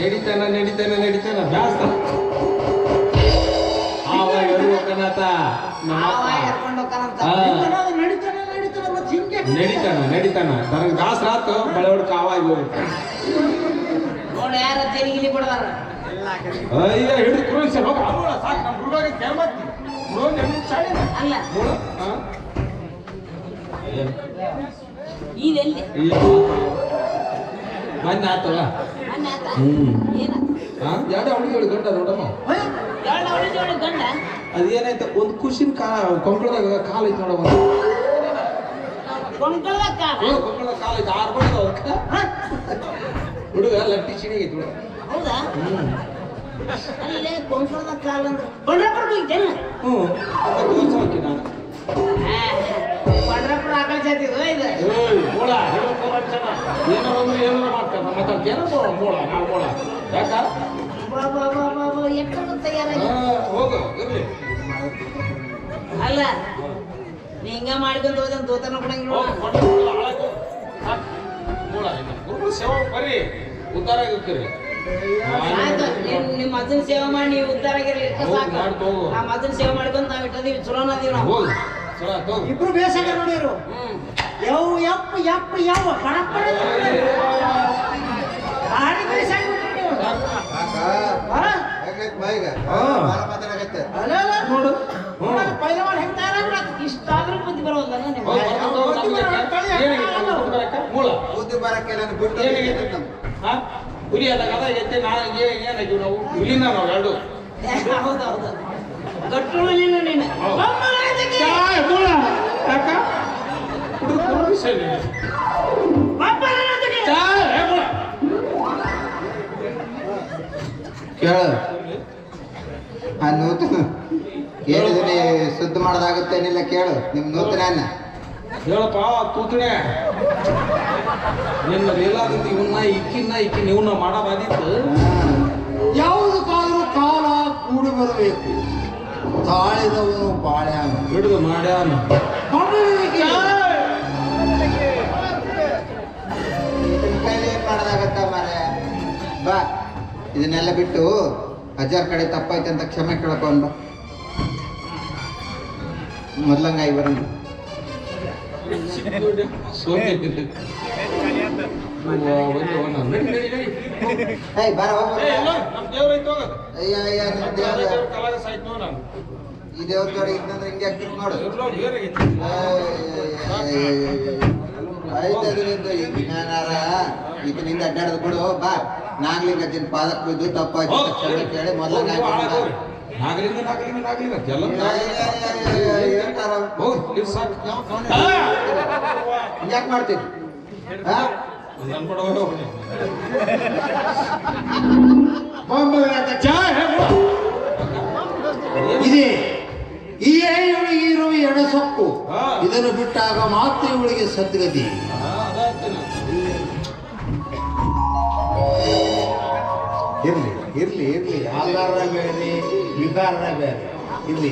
ನಡೀತಾನ ಬ್ಯಾಸ್ತ ಆವಾಗ ಹೇಳ್ಬೇಕನ್ನತ ನಡೀತಾನ ನನಗೆ ಬ್ಯಾಸ್ರ ಆತು ಬಳೆ ಹೊಡ್ಕ ಆವಾಗಿ ಹೋಗ್ಬಿಡ್ತಾನೆ ಅಯ್ಯ ಹಿಡಿದು ಕುರುಸ ಹೋಗ ಸಾಕು ನಮ್ಮ ಹುಡುಗ ಕೇಳ್ಬತ್ತಿ ಮೊನ್ನೆ ಆತವ ಎರಡು ಅವಳಿಗೆ ಗಂಡ ನೋಡಮ್ಮ ಅದೇನಾಯ್ತು ಒಂದು ಖುಷಿನ ಕೊಂಕಳದಾಗ ಕಾಲ ಐತಿ ನೋಡಮ್ಮ ಕೊಂಕಳದ ಕಾಲ ಐತಿ 6 ಬಡ್ದ ಹುಡುಗ ಲಟ್ಟಿ ಚಿಣಿಗೈತಿ ಹುಡುಗ ಹೌದಾ ಅಲ್ಲೇ ಕೊಂಕಳದ ಕಾಲ ಅಂದ್ರೆ ಕೊಂಡ್ರಪುರ ಹೋಗ್ತೇನೆ ತೋರ್ಸೋಕಿ ನಾನು ಕೊಂಡ್ರಪುರ ಆಕಳ ಜಾತಿ ಇದು ಮೂಳ ಏನಾರ ಮಾಡ್ತಾರ ಮಾತಾಡ್ತೇನ ಮೂಳ ನಾವು ಮೂಳ ಯಾಕ ಎಷ್ಟು ತಯಾರಾಗಿ ಹೋಗು ಇರ್ಲಿ ಅಲ್ಲ ನೀ ಹಿಂಗ ಮಾಡ್ಕೊಂಡು ಹೋದಂತ ದೋತನ ಕೊಡಂಗಿಲ್ಲ ಮೂಳ ಗುರುಗಳು ಸೇವಾ ಬರ್ರಿ ಉದ್ಧಾರ ಆಗಿರ್ತೀರಿ ನಿಮ್ಮ ಅಜ್ಜನ ಸೇವೆ ಮಾಡಿ ನೀವು ಉದ್ಧಾರ ಆಗಿರ್ಲಿ ನಮ್ಮ ಅಜ್ಜನ ಸೇವೆ ಮಾಡ್ಕೊಂಡು ನಾವ್ ಇಟ್ಟದೀವಿ ಚಲೋನ ಅದೀವಿ ನಾವು ಇಬ್ರು ಬೇಸಾಗ ನೋಡಿರು ಯಾವ ಪರಪ್ಪರ ಭಾರಿ ಬೇಸಾಗ ನೋಡು ಪೈಲವಾನ್ ಹೆಂಗ್ತಾರ ಇಷ್ಟಾದ್ರೂ ಬುದ್ಧಿ ಬರೋಲ್ಲ ಮೂಳ ಬುದ್ಧಿ ಬರಕ್ಕೆ ನಾನು ಬಿಟ್ಟು ಹುಲಿ ಆದಾಗ ಅದ ಎತ್ತೆ ಏನಾಗಿವು ನಾವು ಹುಲಿನ ನಾವು ಎರಡು ಹೌದೌದು ಗಟ್ಟು ನೀನು ನೀನು ಮೂಳ ಯಾಕ ಕೇಳ ಆ ನೂತನ ಹೇಳಿದ್ರೆ ಶುದ್ಧ ಮಾಡೋದಾಗುತ್ತೇನಿಲ್ಲ ಕೇಳು ನಿಮ್ ನೂತನ ಹೇಳಪ್ಪ ತೂತಣೆ ನಿನ್ನ ಎಲ್ಲಾದಿತ್ತು ಇವನ್ನ ಇಕ್ಕಿನ ಇವನ್ನ ಮಾಡೋದಾದಿತ್ತು ಯಾವುದಕ್ಕಾದ್ರೂ ಕಾಲ ಕೂಡಿ ಬರಬೇಕು ತಾಳಿದವನು ಬಾಳ್ಯಾನ ಹಿಡಿದು ಮಾಡ್ಯಾನ ಕೈಲಿ ಏನ್ ಮಾಡೋದಾಗತ್ತ ಮಾರೆ ಬಾ ಇದನ್ನೆಲ್ಲ ಬಿಟ್ಟು ಅಜ್ಜಾರ್ ಕಡೆ ತಪ್ಪಾಯ್ತು ಅಂತ ಕ್ಷಮೆ ಕೇಳ್ಕೊಂಡ್ ಬಾ ಮೊದ್ಲಂಗಾಯಿ ಬರಂಗ ಏಯ್ ಬಾರ ಈ ದೇವ್ರ ಜೋಡಿ ಇದ್ದಂದ್ರೆ ಹಿಂಗೆ ಆಗ್ತಿತ್ತು ನೋಡು ಆಯ್ತದ್ರಿಂದ ಈಗಿನಿಂದ ಅಡ್ಡಾಡದ್ ಬಿಡು ಬಾ ನಾಗ್ಲಿಂಗ ಅಜ್ಜನ ಪಾದಕ್ಕೆ ಬಿದ್ದು ತಪ್ಪಾಯ್ತು ಕ್ಷಮೆ ಕೇಳಿ ಮೊದ್ಲಂಗಾಯಿ ಯಾಕೆ ಮಾಡ್ತೀನಿ ಇದೆ ಈ ಇವಳಿಗೆ ಇರುವ ಎಡಸೊಕ್ಕು ಇದನ್ನು ಬಿಟ್ಟಾಗ ಮಾತ್ರ ಇವಳಿಗೆ ಸದ್ಗತಿ ಇರ್ಲಿ ಇರ್ಲಿ ಇರ್ಲಿ ಆಧಾರ ಬೇರೆ ವಿಕಾರನ ಬೇರೆ ಇರ್ಲಿ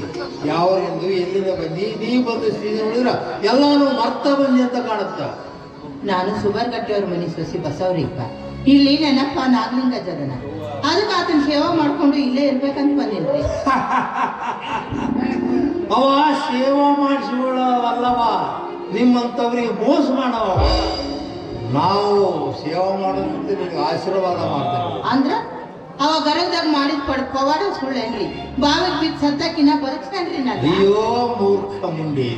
ಯಾವರೆಂದು ಎಲ್ಲಿಂದ ಬಂದು ನೀವು ಬಂದು ಸ್ಥಿತಿ ನೋಡಿದ್ರ ಎಲ್ಲಾನು ಮರ್ತ ಬಂದಿ ಅಂತ ಕಾಣುತ್ತ ನಾನು ಸುಬರ್ ಗಟ್ಟಿಯವ್ರ ಮನೆ ಸೊಸಿ ಬಸವ್ರಿಪ್ಪ ಇಲ್ಲಿ ನೆನಪ್ಪ ನಾಗಲಿಂಗ ಜಗನ ಅದಕ್ಕೆ ಆತನ ಸೇವಾ ಮಾಡ್ಕೊಂಡು ಇಲ್ಲೇ ಇರ್ಬೇಕಂತ ಬಂದಿನ್ರಿ ಅವ ಸೇವಾ ಮಾಡಿಸಿಕೊಳ್ಳವಲ್ಲವ ನಿಮ್ಮಂಥವ್ರಿಗೆ ಮೋಸ ಮಾಡವ ನಾವು ಸೇವಾ ಮಾಡೋದಂತ ನಿಮಗೆ ಆಶೀರ್ವಾದ ಮಾಡ್ತೇವೆ ಅಂದ್ರ ಅವ ಗರಗದಾಗ ಮಾಡಿದ ಪವಾಡ ಸುಳ್ಳೇನ್ರಿ ಬಾವಿಗೆ ಬಿದ್ದು ಸತ್ತಕ್ಕಿನ್ನ ಬದುಕ್ಸ್ತಾನ್ರಿ ನಾನು ಅಯ್ಯೋ ಮೂರ್ಖ ಮುಂಡಿ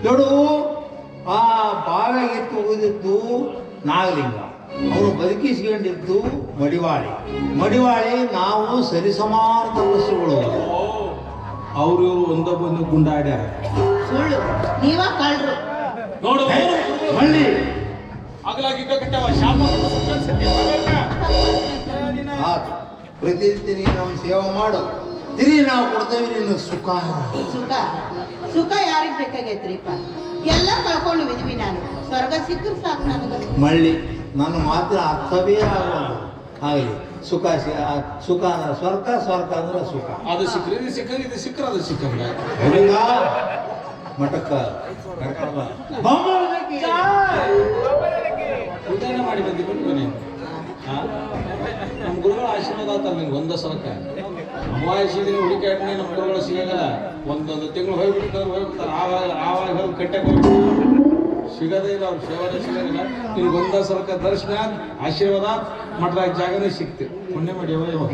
ನೋಡು ಆ ಬಾವಿಗೆ ಹೋಗಿದ್ದು ನಾಗಲಿಂಗ ಅವನು ಬದುಕಿಸ್ಕೊಂಡಿದ್ದು ಮಡಿವಾಳಿ ನಾವು ಸರಿಸಮಾನ ತಪಸ್ಸುಗಳು ಅವ್ರು ಒಂದೊಬ್ಬಂದು ಗುಂಡಾಡ್ಯಾರ ಸುಳ್ಳು ನೀವ ಕಳ್ರು ನೋಡು ಮಳ್ಳಿ ಅಗಲಾಗಿದ್ದಕ್ಕಂತವ ಶಾಪ ಪ್ರತಿದಿನ ನಮ್ಮ ಸೇವೆ ಮಾಡು ತಿರಿ ನಾವು ಕೊಡ್ತೇವೆ ನಿನ್ನ ಸುಖ ಸುಖ ಯಾರಿಗ್ ಬೇಕಾಗೈತ್ರಿಪ್ಪ ಎಲ್ಲ ಕಳ್ಕೊಂಡು ಬಿದ್ವಿ ನಾನು ಸ್ವರ್ಗ ಸಿಕ್ಕರು ಸಾಕು ನನಗ ಮಳ್ಳಿ ನನ್ನ ಮಾತ್ರ ಅರ್ಥವೇ ಆಗೋದು ಆಗಲಿ ಸುಖ ಅಂದ್ರೆ ಸ್ವರ್ಗ ಅಂದ್ರೆ ಸುಖ ಅದು ಸಿಕ್ಕರೆ ಇದು ಸಿಕ್ಕಂಗ ಇದು ಸಿಕ್ಕರೆ ಅದು ಸಿಕ್ಕಂಗ ಮಠಕ್ಕ ಉದಯನ ಮಾಡಿ ಬಂದಿ ಆಶೀರ್ವಾದ ಆತಲ್ಲ ನಿಂಗೆ ಒಂದ ಸಲಕ ಅಮಾವಾಸ್ಯ ದಿನ ಹುಡುಕಾಟನೆ ನಮ್ಮ ಗುರುಗಳು ಸಿಗಲ್ಲ ಒಂದೊಂದು ತಿಂಗಳು ಹೋಗ್ಬಿಡ್ತಾರೆ ಆವಾಗ ಹೋಗಿ ಕಟ್ಟಕ್ಕೆ ಹೋಗ್ಬಿಡ್ತಾರೆ ಸಿಗದೇ ಇಲ್ಲ ಅವ್ರು ಸೇವನೆ ಸಿಗೋದಿಲ್ಲ ನಿಮ್ಗೆ ಒಂದ ಸಲಕ ದರ್ಶನ ಆಶೀರ್ವಾದ ಮಠದಾಗ ಜಾಗನೇ ಸಿಕ್ತು ಪುಣ್ಯ ಮಾಡಿ ಯಾವ